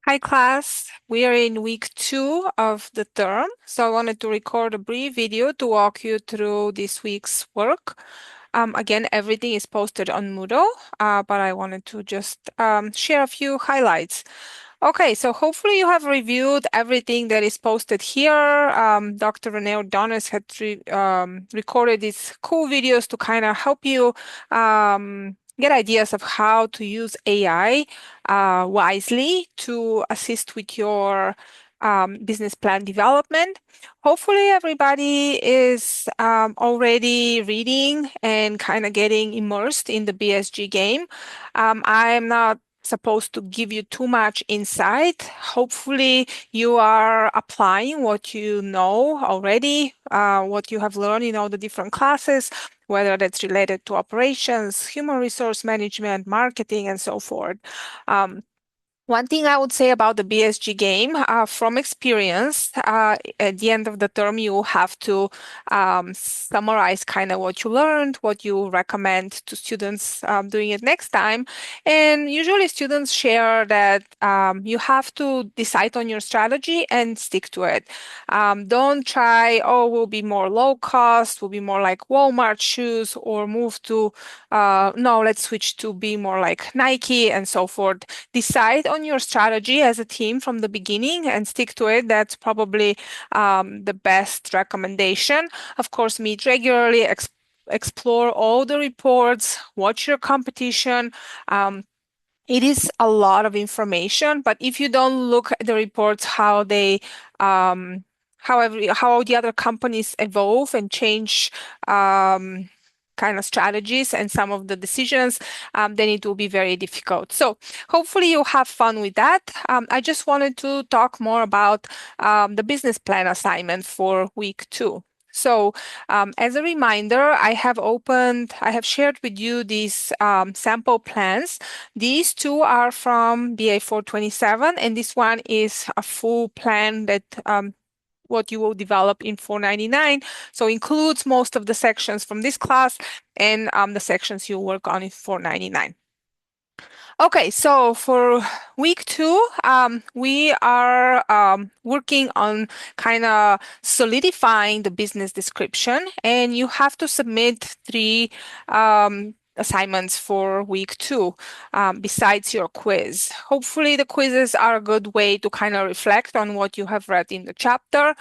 Hi class, we are in week 2 of the term, so I wanted to record a brief video to walk you through this week's work. Again, everything is posted on Moodle, but I wanted to just share a few highlights. Okay, so hopefully you have reviewed everything that is posted here. Dr. Renee O'Donnell had recorded these cool videos to kind of help you get ideas of how to use AI wisely to assist with your business plan development. Hopefully everybody is already reading and kind of getting immersed in the BSG game. I'm not supposed to give you too much insight. Hopefully you are applying what you know already, what you have learned in all the different classes, whether that's related to operations, human resource management, marketing, and so forth. One thing I would say about the BSG game, from experience, at the end of the term, you have to summarize kind of what you learned, what you recommend to students doing it next time. And usually students share that you have to decide on your strategy and stick to it. Don't try, oh, we'll be more low cost, we'll be more like Walmart shoes, or move to, no, let's switch to be more like Nike and so forth. Decide on your strategy as a team from the beginning and stick to it. That's probably the best recommendation. Of course, meet regularly, explore all the reports, watch your competition. It is a lot of information, but if you don't look at the reports, how they how the other companies evolve and change kind of strategies and some of the decisions, then it will be very difficult. So hopefully you'll have fun with that. I just wanted to talk more about the business plan assignment for week 2. So as a reminder, I have shared with you these sample plans. These two are from BA 427, and this one is a full plan that what you will develop in 499. So includes most of the sections from this class and the sections you work on in 499. Okay, so for week 2, we are working on kind of solidifying the business description, and you have to submit 3 assignments for week 2 besides your quiz. Hopefully the quizzes are a good way to kind of reflect on what you have read in the chapter.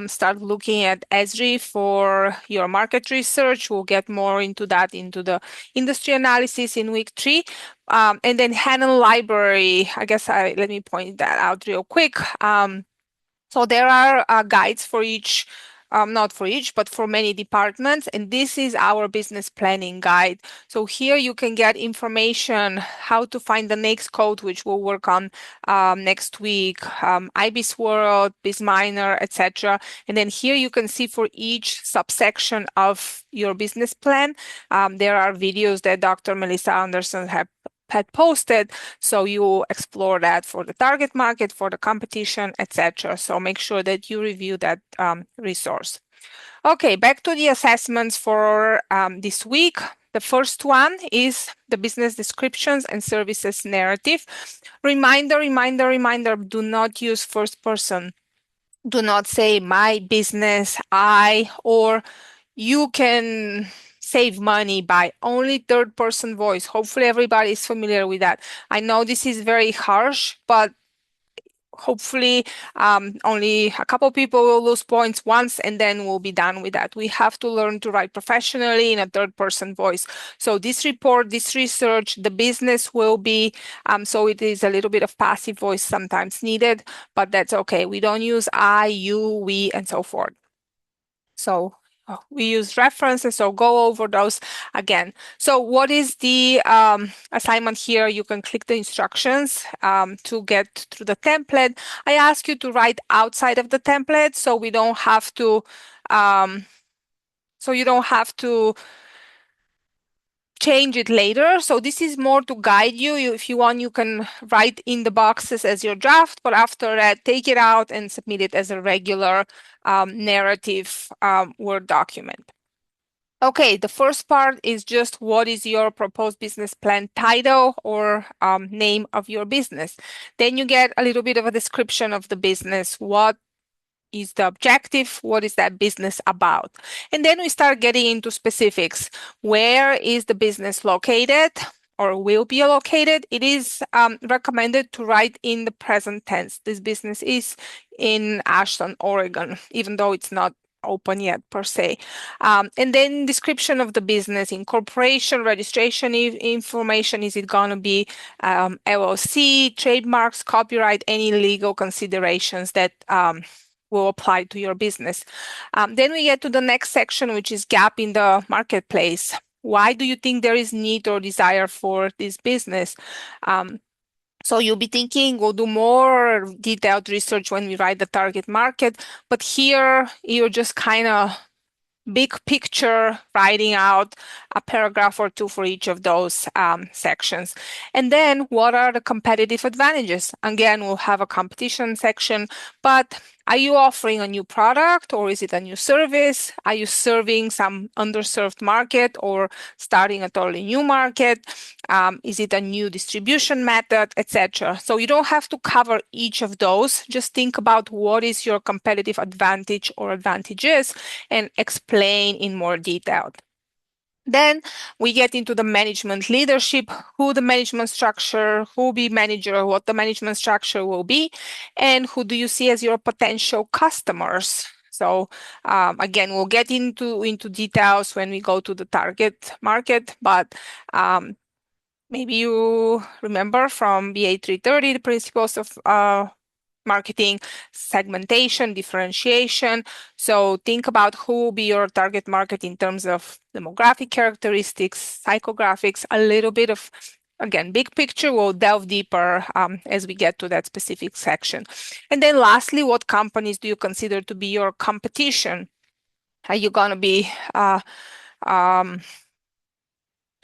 Start looking at Esri for your market research. We'll get more into that into the industry analysis in week 3. And then Hanon Library, let me point that out real quick. So there are guides for each, not for each, but for many departments. And this is our business planning guide. So here you can get information how to find the next code, which we'll work on next week, IBIS World, BizMiner, etc. And then here you can see for each subsection of your business plan, there are videos that Dr. Melissa Anderson had posted, so you explore that for the target market, for the competition, etc. So make sure that you review that resource. Okay, back to the assessments for this week. The first one is the business descriptions and services narrative. Reminder, do not use first person. Do not say my business, I, or you can save money by only third person voice. Hopefully everybody is familiar with that. I know this is very harsh, but hopefully only a couple people will lose points once and then we'll be done with that. We have to learn to write professionally in a third person voice. So this report, this research, the business will be, so it is a little bit of passive voice sometimes needed, but that's okay. We don't use I, you, we, and so forth. So we use references, so go over those again. So what is the assignment here? You can click the instructions to get through the template. I ask you to write outside of the template so we don't have to, so you don't have to change it later. So this is more to guide you. If you want, you can write in the boxes as your draft, but after that, take it out and submit it as a regular narrative Word document. Okay, the first part is just what is your proposed business plan title or name of your business. Then you get a little bit of a description of the business. What is the objective? What is that business about? And then we start getting into specifics. Where is the business located or will be located? It is recommended to write in the present tense. This business is in Ashland, Oregon, even though it's not open yet per se. And then description of the business, incorporation, registration information. Is it going to be LLC, trademarks, copyright, any legal considerations that will apply to your business. Then we get to the next section, which is gap in the marketplace. Why do you think there is need or desire for this business? So you'll be thinking we'll do more detailed research when we write the target market, but here you're just kind of big picture, writing out a paragraph or two for each of those sections. And then what are the competitive advantages? Again, we'll have a competition section, but are you offering a new product or is it a new service? Are you serving some underserved market or starting a totally new market? Is it a new distribution method, etc.? So you don't have to cover each of those. Just think about what is your competitive advantage or advantages and explain in more detail. Then we get into the management leadership, who the management structure, who will be manager, what the management structure will be, and who do you see as your potential customers. So again, we'll get into details when we go to the target market, but maybe you remember from BA 330, the principles of marketing, segmentation, differentiation. So think about who will be your target market in terms of demographic characteristics, psychographics, a little bit of, again, big picture. We'll delve deeper as we get to that specific section. And then lastly, what companies do you consider to be your competition? Are you going to be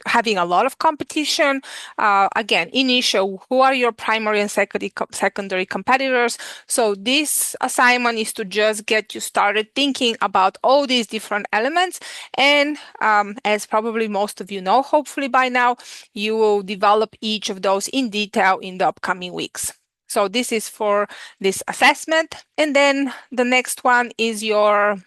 having a lot of competition? Again, initial, who are your primary and secondary competitors? So this assignment is to just get you started thinking about all these different elements. And as probably most of you know, hopefully by now, you will develop each of those in detail in the upcoming weeks. So this is for this assessment. And then the next one is your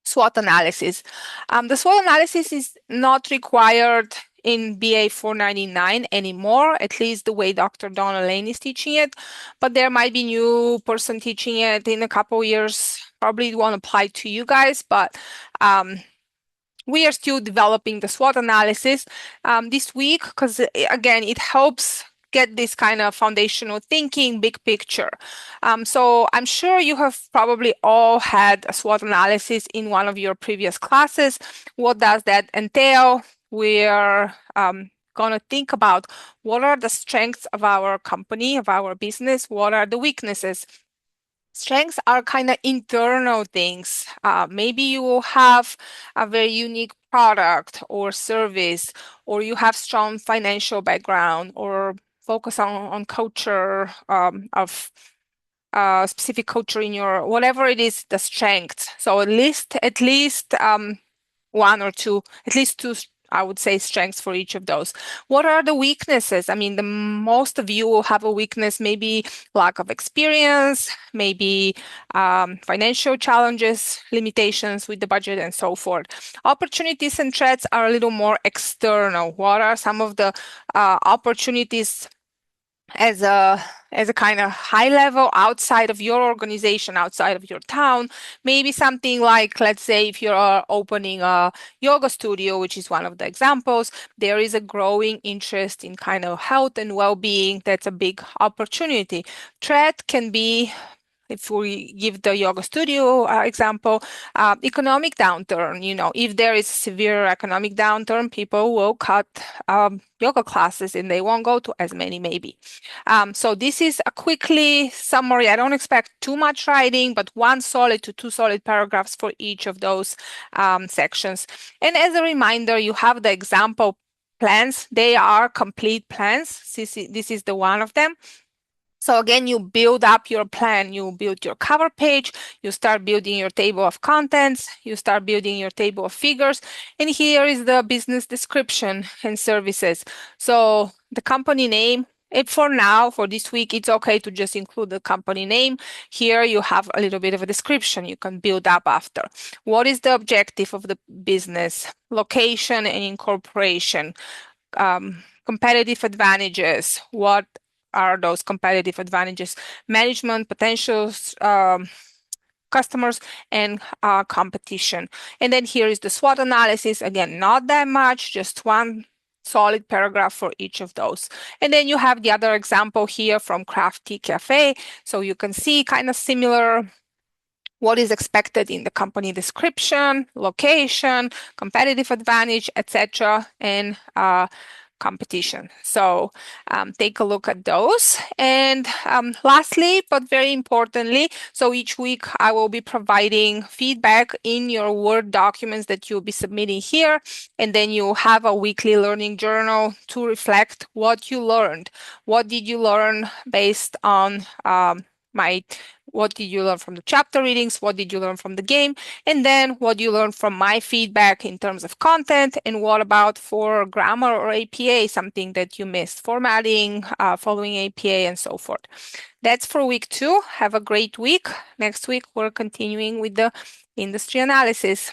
SWOT analysis. The SWOT analysis is not required in BA 499 anymore, at least the way Dr. Donna Lane is teaching it, but there might be new person teaching it in a couple years. Probably it won't apply to you guys, but we are still developing the SWOT analysis this week because, again, it helps get this kind of foundational thinking, big picture. So I'm sure you have probably all had a SWOT analysis in one of your previous classes. What does that entail? We are going to think about what are the strengths of our company, of our business, what are the weaknesses. Strengths are kind of internal things. Maybe you will have a very unique product or service, or you have strong financial background, or focus on culture of specific culture in your whatever it is, the strengths. So at least one or two, at least two, I would say, strengths for each of those. What are the weaknesses? I mean, the most of you will have a weakness, maybe lack of experience, maybe financial challenges, limitations with the budget, and so forth. Opportunities and threats are a little more external. What are some of the opportunities as a kind of high level outside of your organization, outside of your town? Maybe something like, let's say, if you're opening a yoga studio, which is one of the examples, there is a growing interest in kind of health and well-being. That's a big opportunity. Threat can be, if we give the yoga studio example, economic downturn. If there is severe economic downturn, people will cut yoga classes and they won't go to as many, maybe. So this is a quickly summary. I don't expect too much writing, but 1 solid to 2 solid paragraphs for each of those sections. And as a reminder, you have the example plans. They are complete plans. This is the one of them. So again, you build up your plan, you build your cover page, you start building your table of contents, you start building your table of figures, and here is the business description and services. So the company name, and for now, for this week, it's okay to just include the company name. Here you have a little bit of a description you can build up after. What is the objective of the business? Location and incorporation. Competitive advantages. What are those competitive advantages? Management, potentials, customers, and competition. And then here is the SWOT analysis. Again, not that much, just one solid paragraph for each of those. And then you have the other example here from Crafty Cafe. So you can see kind of similar what is expected in the company description, location, competitive advantage, etc., and competition. So take a look at those. And lastly, but very importantly, so each week I will be providing feedback in your Word documents that you'll be submitting here. And then you have a weekly learning journal to reflect what you learned. What did you learn based on what did you learn from the chapter readings? What did you learn from the game? And then what you learned from my feedback in terms of content, and what about for grammar or APA, something that you missed, formatting, following APA, and so forth. That's for week 2. Have a great week. Next week, we're continuing with the industry analysis.